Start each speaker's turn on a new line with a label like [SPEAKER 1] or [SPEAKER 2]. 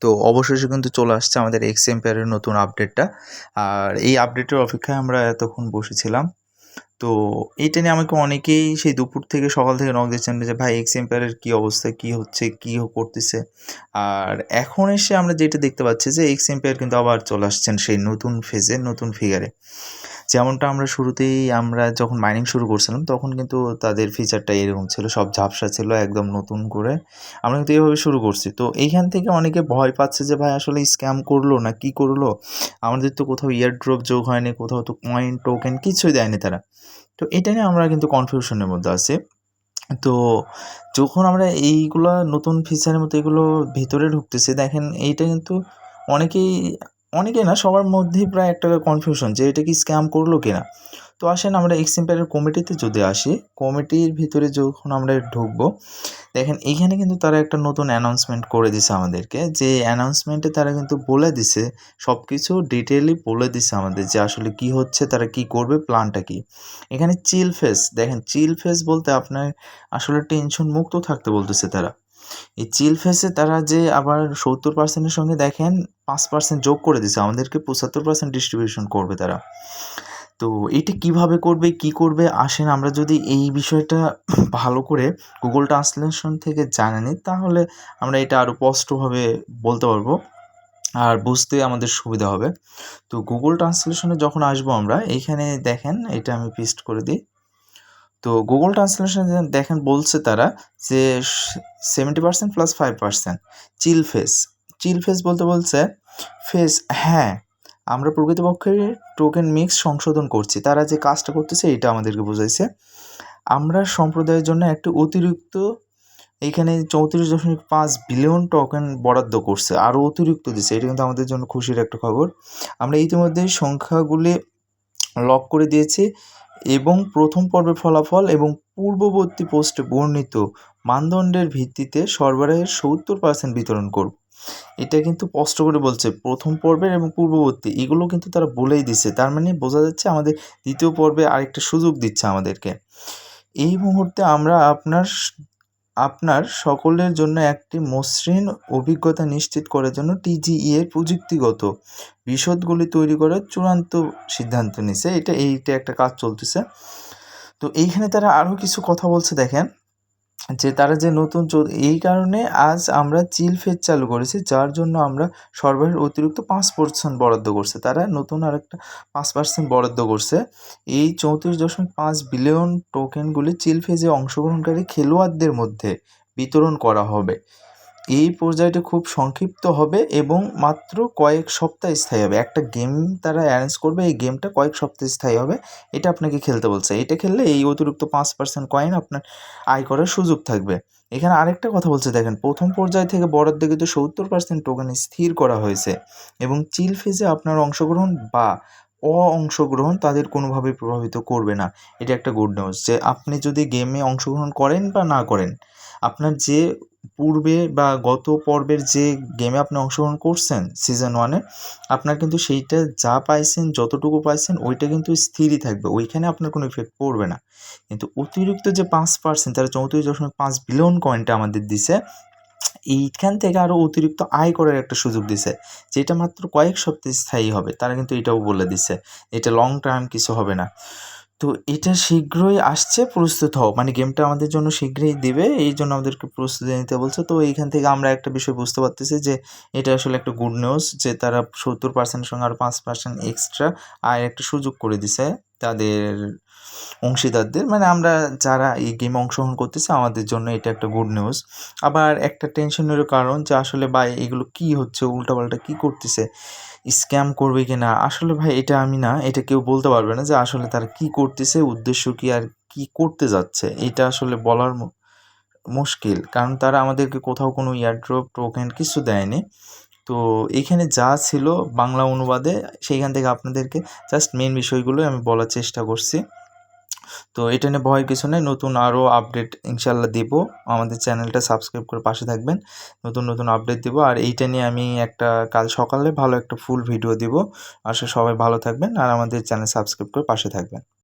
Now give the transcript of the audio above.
[SPEAKER 1] তো অবশেষে কিন্তু চলে আসছে আমাদের এক্সএমপিআরের নতুন আপডেটটা। আর এই আপডেটের অপেক্ষায় আমরা এতক্ষণ বসেছিলাম। তো এইটা নিয়ে আমাকে অনেকেই সেই দুপুর থেকে সকাল থেকে নক দিচ্ছেন যে ভাই এক্সএমপিআরের কী অবস্থা, কী হচ্ছে, কী করতেছে। আর এখন এসে আমরা যেটা দেখতে পাচ্ছি যে এক্সএমপিআর কিন্তু আবার চলে আসছেন সেই নতুন ফেজে, নতুন ফিগারে। যেমনটা আমরা শুরুতেই যখন মাইনিং শুরু করছিলাম তখন কিন্তু তাদের ফিচারটা এরকম ছিল, সব ঝাপসা ছিল একদম নতুন করে। আমরা কিন্তু এভাবে শুরু করছি। তো এইখান থেকে অনেকে ভয় পাচ্ছে যে ভাই আসলে স্ক্যাম করলো না কি করলো? আমাদের তো কোথাও ইয়ারড্রপ যোগ হয়নি, কোথাও তো কয়েন, টোকেন কিছুই দেয়নি তারা। তো এটা নিয়ে আমরা কিন্তু কনফিউশনের মধ্যে আছি। তো যখন আমরা এইগুলা নতুন ফিচারের মতো এগুলো ভিতরে ঢুকতেছি, দেখেন এইটা কিন্তু অনেকেই না, সবার মধ্যেই প্রায় একটা কনফিউশন যে এটা কি স্ক্যাম করলো কিনা। তো আসেন আমরা এক্সএমপিআরের কমিটিতে যদি আসি, কমিটির ভিতরে যখন আমরা ঢুকবো, দেখেন এইখানে কিন্তু তারা একটা নতুন অ্যানাউন্সমেন্ট করে দিছে আমাদেরকে, যে অ্যানাউন্সমেন্টে তারা কিন্তু বলে দিছে সব কিছু ডিটেইলি বলে দিছে আমাদের যে আসলে কি হচ্ছে, তারা কি করবে, প্ল্যানটা কি। এখানে চিল ফেস, দেখেন চিল ফেস বলতে আপনার আসলে টেনশন মুক্ত থাকতে বলতেছে তারা। এই চিল ফেসে তারা যে আবার 70%-এর সঙ্গে দেখেন 5% যোগ করে দিছে, আমাদেরকে 75% ডিস্ট্রিবিউশন করবে তারা। তো এইটা কিভাবে করবে, কি করবে, আসেন আমরা যদি এই বিষয়টা ভালো করে গুগল ট্রান্সলেশন থেকে জেনে নিই, তাহলে আমরা এটা আরও স্পষ্টভাবে বলতে পারবো আর বুঝতে আমাদের সুবিধা হবে। তো গুগল ট্রান্সলেশনে যখন আসবো আমরা, এইখানে দেখেন এটা আমি পেস্ট করে দিই। তো গুগল ট্রান্সলেশনে দেখেন বলছে তারা যে 70% + 5% চিল ফেস। চিল ফেস বলতে বলছে ফেস, হ্যাঁ আমরা প্রকৃতপক্ষে টোকেন মিক্স সংশোধন করছি। তারা যে কাজটা করতেছে এটা আমাদেরকে বোঝাইছে। আমরা সম্প্রদায়ের জন্য একটি অতিরিক্ত এইখানে 34.5 বিলিয়ন টোকেন বরাদ্দ করছে, আরও অতিরিক্ত দিছে। এটা কিন্তু আমাদের জন্য খুশির একটা খবর। আমরা ইতিমধ্যেই সংখ্যাগুলি লক করে দিয়েছি এবং প্রথম পর্বের ফলাফল এবং পূর্ববর্তী পোস্টে বর্ণিত মানদণ্ডের ভিত্তিতে সরবরাহের 70% বিতরণ করব। এটা কিন্তু স্পষ্ট করে বলছে প্রথম পর্বের এবং পূর্ববর্তী, এগুলো কিন্তু তারা বলেই দিছে। তার মানে বোঝা যাচ্ছে আমাদের দ্বিতীয় পর্বে আরেকটা সুযোগ দিচ্ছে আমাদেরকে। এই মুহূর্তে আমরা আপনার সকলের জন্য একটি মসৃণ অভিজ্ঞতা নিশ্চিত করার জন্য টিজিই এর প্রযুক্তিগত বিশদগুলি তৈরি করার চূড়ান্ত সিদ্ধান্ত নিছে। এইটা একটা কাজ চলতেছে। তো এইখানে তারা আরও কিছু কথা বলছে, দেখেন যে তারা যে নতুন এই কারণে আজ আমরা চিল ফেজ চালু করেছি, যার জন্য আমরা সরবরাহের অতিরিক্ত 5% বরাদ্দ করছে। তারা নতুন আরেকটা 5% বরাদ্দ করছে। এই 34.5 বিলিয়ন টোকেনগুলি চিল ফেজে অংশগ্রহণকারী খেলোয়াড়দের মধ্যে বিতরণ করা হবে। এই পর্যায়টি খুব সংক্ষিপ্ত হবে এবং মাত্র কয়েক সপ্তাহ স্থায়ী হবে। একটা গেম তারা অ্যারেঞ্জ করবে, এই গেমটা কয়েক সপ্তাহ স্থায়ী হবে। এটা আপনাকে খেলতে বলছে। এটা খেললে এই অতিরিক্ত 5% কয়েন আপনার আয় করার সুযোগ থাকবে। এখানে আরেকটা কথা বলছে, দেখেন প্রথম পর্যায় থেকে বরাদ্দ কিন্তু 70% টোকেন স্থির করা হয়েছে এবং চিল ফেজে আপনার অংশগ্রহণ বা অংশগ্রহণ তাদের কোনোভাবেই প্রভাবিত করবে না। এটা একটা গুড নিউজ যে আপনি যদি গেমে অংশগ্রহণ করেন বা না করেন, আপনার যে পূর্বে বা গত পর্বের যে গেমে আপনি অংশগ্রহণ করছেন সিজন 1 এ, আপনার কিন্তু সেইটা যা পাইছেন, যতটুকু পাইছেন ওইটা কিন্তু স্থিরই থাকবে। ওইখানে আপনার কোনো ইফেক্ট পড়বে না। কিন্তু অতিরিক্ত যে 5% তারা 34.5 বিলিয়ন কয়েনটা আমাদের দিছে, এইখান থেকে আরও অতিরিক্ত আয় করার একটা সুযোগ দিছে, যেটা মাত্র কয়েক সপ্তাহ স্থায়ী হবে। তারা কিন্তু এটাও বলে দিছে। এটা লং টার্ম কিছু হবে না। তো এটা শীঘ্রই আসছে, প্রস্তুত হও। মানে গেমটা আমাদের জন্য শীঘ্রই দিবে, এইজন্য আমাদেরকে প্রস্তুতি নিতে বলছে। তো এইখান থেকে আমরা একটা বিষয় বুঝতে পারতেছি যে এটা আসলে একটা গুড নিউজ যে তারা 70% এর সঙ্গে আরও 5% এক্সট্রা আয়ের একটা সুযোগ করে দিছে তাদের অংশীদারদের। মানে আমরা যারা এই গেমে অংশগ্রহণ করতেছি আমাদের জন্য এটা একটা গুড নিউজ। আবার একটা টেনশনেরও কারণ যে আসলে ভাই এগুলো কী হচ্ছে, উল্টাপাল্টা কী করতেছে, স্ক্যাম করবে কি না? আসলে ভাই এটা আমি না, এটা কেউ বলতে পারবে না যে আসলে তারা কী করতেছে, উদ্দেশ্য কী আর কী করতে যাচ্ছে। এটা আসলে বলার মুশকিল। কারণ তারা আমাদেরকে কোথাও কোনো এয়ারড্রপ, টোকেন কিছু দেয়নি। তো এইখানে যা ছিল বাংলা অনুবাদে, সেইখান থেকে আপনাদেরকে জাস্ট মেইন বিষয়গুলোই আমি বলার চেষ্টা করছি। তো এটা নিয়ে ভয়ের কিছু নেই। নতুন আরও আপডেট ইনশাআল্লাহ দিব। আমাদের চ্যানেলটা সাবস্ক্রাইব করে পাশে থাকবেন। নতুন আপডেট দিব। আর এইটা নিয়ে আমি কাল সকালে ভালো একটা ফুল ভিডিও দিব। আসলে সবাই ভালো থাকবেন আর আমাদের চ্যানেল সাবস্ক্রাইব করে পাশে থাকবেন।